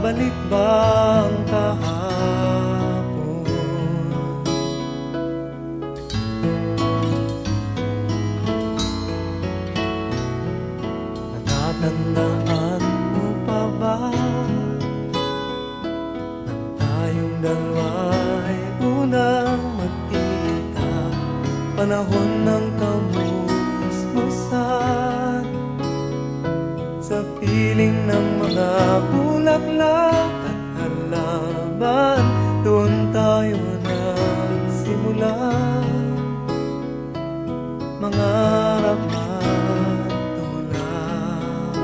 babalik ba ang kahapon? Natatandaan mo pa ba nang tayong dalawa'y unang magkita? Panahon ng kamusmusan, sa piling ng mga bulaklak at halaman, doon tayo nagsimula mangarap at tulad.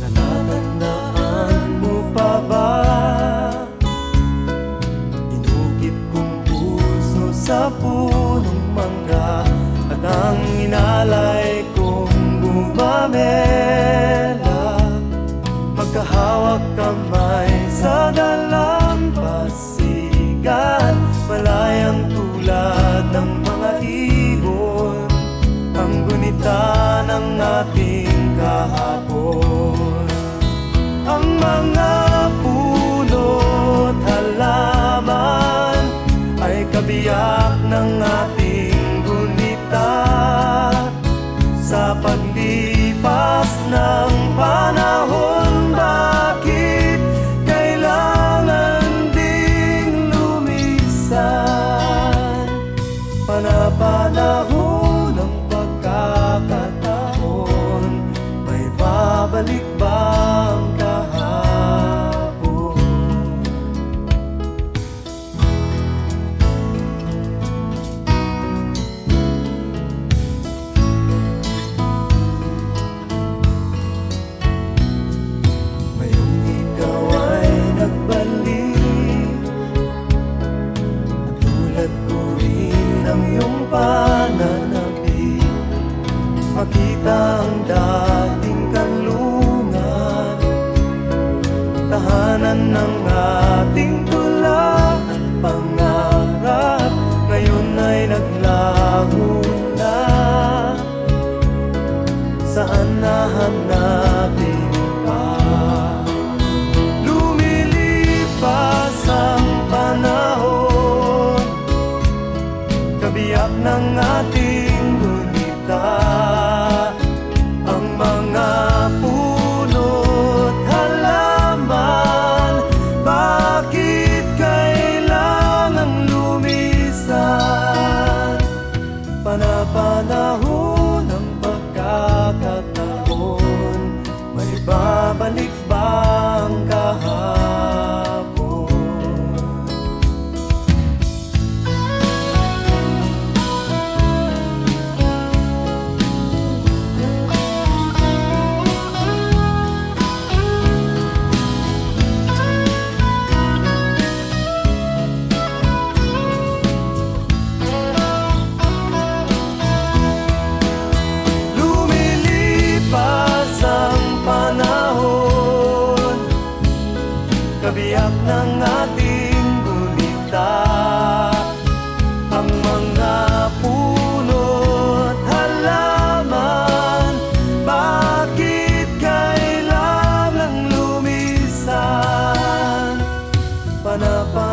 Natatandaan mo pa ba inukit kong puso sa punong mangga, at ang inalay kong gumamela, magkahawak kamay sa dalampasigan, malayang tulad ng mga ibon, ang gunita ng ating kahapon. Ang mga puno't halaman ay kabiyak ng ating gunita, sa paglipas ng panahon. Bakit kailangan ding lumisan? Panapanahon ng pagkakataon, may babalik ba ang kahapon? Ngayong ikaw ay nagbalik, at tulad ko rin ang iyong pananabik, makita ang dating kanlungan, tahanan ng ating tula at pangarap, ngayon ay naglaho na. Saan nahanapin pa? Lumilipas ang panahon, kabiyak ng ating gunita, ang mga puno't halaman. Bakit kailangang lumisan? Panapanahon ng pagkakataon, may babalik ba ang kahapon? Lumilipas ang panahon, kabiyak ng ating gunita, ang mga puno't halaman. Bakit kailangang lumisan? Panapanahon